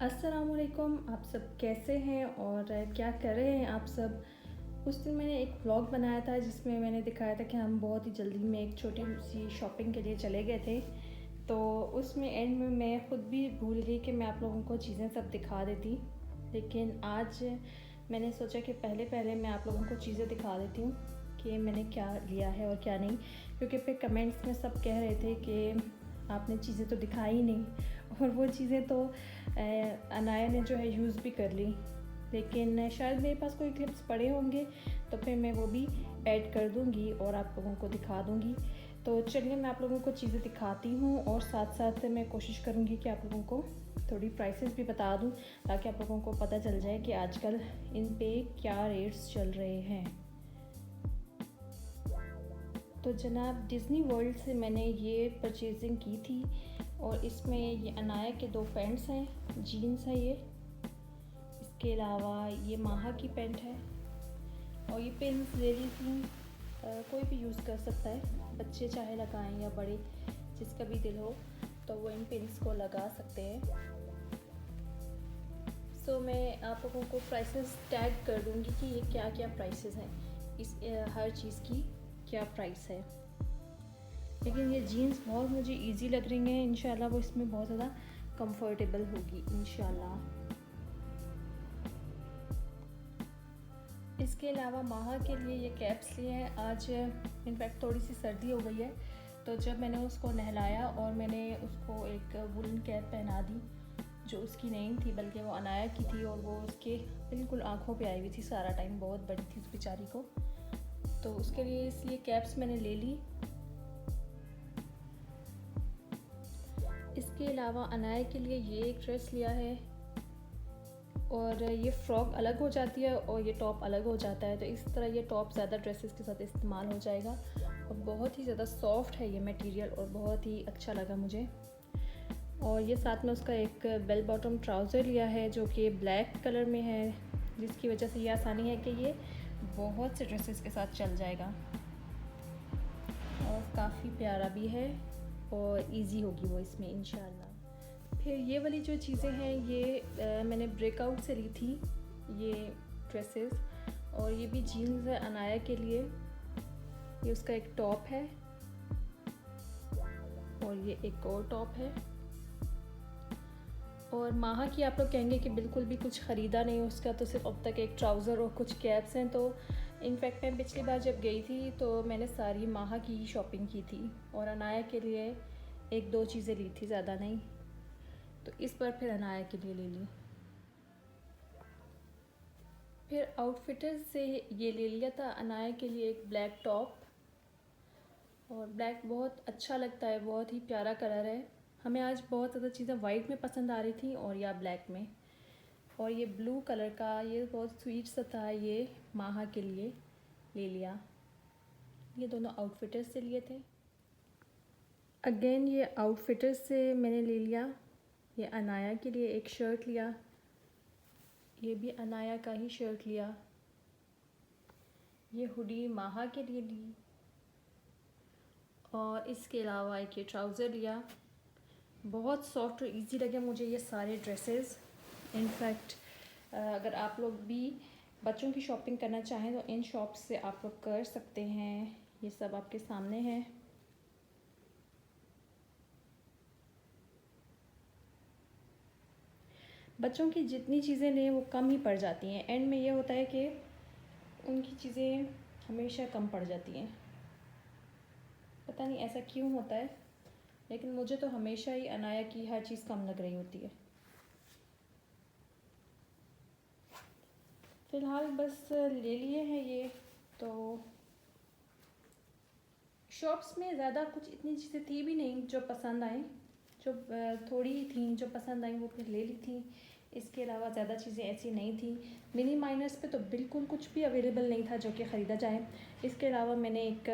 अस्सलामुअलैकुम। आप सब कैसे हैं और क्या कर रहे हैं आप सब। उस दिन मैंने एक व्लॉग बनाया था जिसमें मैंने दिखाया था कि हम बहुत ही जल्दी में एक छोटी सी शॉपिंग के लिए चले गए थे। तो उसमें एंड में मैं ख़ुद भी भूल गई कि मैं आप लोगों को चीज़ें सब दिखा देती। लेकिन आज मैंने सोचा कि पहले पहले मैं आप लोगों को चीज़ें दिखा देती हूँ कि मैंने क्या लिया है और क्या नहीं, क्योंकि फिर कमेंट्स में सब कह रहे थे कि आपने चीज़ें तो दिखाई नहीं, और वो चीज़ें तो अनाया ने जो है यूज़ भी कर ली। लेकिन शायद मेरे पास कोई क्लिप्स पड़े होंगे तो फिर मैं वो भी ऐड कर दूँगी और आप लोगों को दिखा दूँगी। तो चलिए मैं आप लोगों को चीज़ें दिखाती हूँ और साथ साथ मैं कोशिश करूँगी कि आप लोगों को थोड़ी प्राइसेस भी बता दूँ, ताकि आप लोगों को पता चल जाए कि आजकल इन पे क्या रेट्स चल रहे हैं। तो जनाब डिज़्नी वर्ल्ड से मैंने ये परचेजिंग की थी, और इसमें ये अनाया के 2 पैंट्स हैं, जीन्स है ये। इसके अलावा ये माहा की पैंट है, और ये पिन्स ले ली थी। कोई भी यूज़ कर सकता है, बच्चे चाहे लगाएं या बड़े, जिसका भी दिल हो तो वो इन पिन्स को लगा सकते हैं। सो मैं आप लोगों को प्राइसेस टैग कर दूँगी कि ये क्या क्या प्राइसेस हैं, इस हर चीज़ की क्या प्राइस है। लेकिन ये जीन्स बहुत मुझे इजी लग रही हैं, इंशाल्लाह वो इसमें बहुत ज़्यादा कंफर्टेबल होगी इंशाल्लाह। इसके अलावा माहा के लिए ये कैप्स लिए हैं। आज इनफैक्ट थोड़ी सी सर्दी हो गई है, तो जब मैंने उसको नहलाया और मैंने उसको एक वुलन कैप पहना दी जो उसकी नहीं थी बल्कि वो अनाया की थी, और वो उसके बिल्कुल आँखों पे आई हुई थी सारा टाइम, बहुत बड़ी थी उस बेचारी को। तो उसके लिए इसलिए कैप्स मैंने ले ली। इसके अलावा अनाया के लिए ये एक ड्रेस लिया है, और ये फ़्रॉक अलग हो जाती है और ये टॉप अलग हो जाता है। तो इस तरह ये टॉप ज़्यादा ड्रेसेस के साथ इस्तेमाल हो जाएगा, और बहुत ही ज़्यादा सॉफ्ट है ये मटेरियल और बहुत ही अच्छा लगा मुझे। और ये साथ में उसका एक बेल बॉटम ट्राउज़र लिया है जो कि ब्लैक कलर में है, जिसकी वजह से ये आसानी है कि ये बहुत से ड्रेसेस के साथ चल जाएगा, और काफ़ी प्यारा भी है और इजी होगी वो इसमें इंशाल्लाह। फिर ये वाली जो चीज़ें हैं ये मैंने ब्रेकआउट से ली थी ये ड्रेसेस, और ये भी जीन्स है अनाया के लिए। ये उसका एक टॉप है और ये एक और टॉप है। और माहा की आप लोग कहेंगे कि बिल्कुल भी कुछ ख़रीदा नहीं उसका, तो सिर्फ अब तक एक ट्राउज़र और कुछ कैप्स हैं। तो इनफैक्ट मैं पिछली बार जब गई थी तो मैंने सारी माहा की ही शॉपिंग की थी, और अनाया के लिए 1-2 चीज़ें ली थी, ज़्यादा नहीं। तो इस बार फिर अनाया के लिए ले ली। फिर आउटफिटर से ये ले लिया था अनाया के लिए एक ब्लैक टॉप, और ब्लैक बहुत अच्छा लगता है, बहुत ही प्यारा कलर है। हमें आज बहुत ज़्यादा चीज़ें वाइट में पसंद आ रही थी और या ब्लैक में, और ये ब्लू कलर का ये बहुत स्वीट सा था, ये माहा के लिए ले लिया। ये दोनों आउटफिटर से लिए थे। अगेन ये आउटफिटर से मैंने ले लिया। ये अनाया के लिए एक शर्ट लिया, ये भी अनाया का ही शर्ट लिया। ये हुडी माहा के लिए ली, और इसके अलावा एक ये ट्राउज़र लिया। बहुत सॉफ्ट और इजी लगे मुझे ये सारे ड्रेसेस। इनफैक्ट अगर आप लोग भी बच्चों की शॉपिंग करना चाहें तो इन शॉप से आप लोग कर सकते हैं। ये सब आपके सामने है। बच्चों की जितनी चीज़ें लें वो कम ही पड़ जाती हैं, एंड में ये होता है कि उनकी चीज़ें हमेशा कम पड़ जाती हैं। पता नहीं ऐसा क्यों होता है, लेकिन मुझे तो हमेशा ही अनाया की हर चीज़ कम लग रही होती है। फ़िलहाल बस ले लिए हैं ये। तो शॉप्स में ज़्यादा कुछ इतनी चीज़ें थी भी नहीं जो पसंद आएँ, जो थोड़ी ही थी जो पसंद आई वो फिर ले ली थी। इसके अलावा ज़्यादा चीज़ें ऐसी नहीं थी। मिनी माइनर्स पे तो बिल्कुल कुछ भी अवेलेबल नहीं था जो कि ख़रीदा जाए। इसके अलावा मैंने एक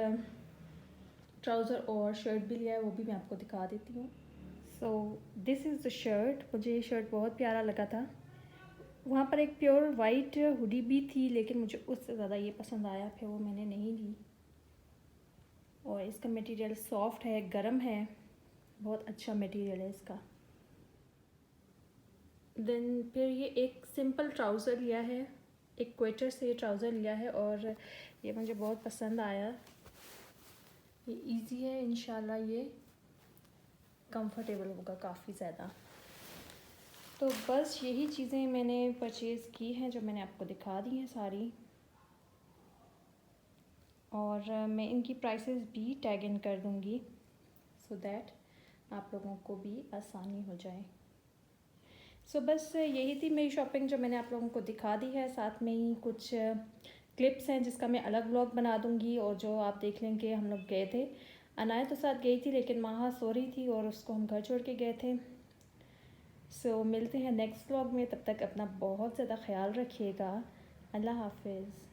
ट्राउज़र और शर्ट भी लिया है, वो भी मैं आपको दिखा देती हूँ। So this is the shirt. मुझे ये शर्ट बहुत प्यारा लगा था। वहाँ पर एक प्योर वाइट हुडी भी थी, लेकिन मुझे उससे ज़्यादा ये पसंद आया, फिर वो मैंने नहीं ली। और इसका मटेरियल सॉफ्ट है, गर्म है, बहुत अच्छा मटेरियल है इसका। देन फिर ये एक सिंपल ट्राउज़र लिया है, एक क्वेटर से ये ट्राउज़र लिया है और ये मुझे बहुत पसंद आया। ये इजी है, इंशाल्लाह ये कंफर्टेबल होगा काफ़ी ज़्यादा। तो बस यही चीज़ें मैंने परचेज़ की हैं जो मैंने आपको दिखा दी हैं सारी, और मैं इनकी प्राइसेस भी टैग इन कर दूँगी सो दैट आप लोगों को भी आसानी हो जाए। सो बस यही थी मेरी शॉपिंग जो मैंने आप लोगों को दिखा दी है। साथ में ही कुछ क्लिप्स हैं जिसका मैं अलग व्लॉग बना दूँगी, और जो आप देख लेंगे हम लोग गए थे, अनाया तो साथ गई थी लेकिन वहाँ सो रही थी और उसको हम घर छोड़ के गए थे। सो मिलते हैं नेक्स्ट व्लॉग में, तब तक अपना बहुत ज़्यादा ख्याल रखिएगा। अल्लाह हाफिज़।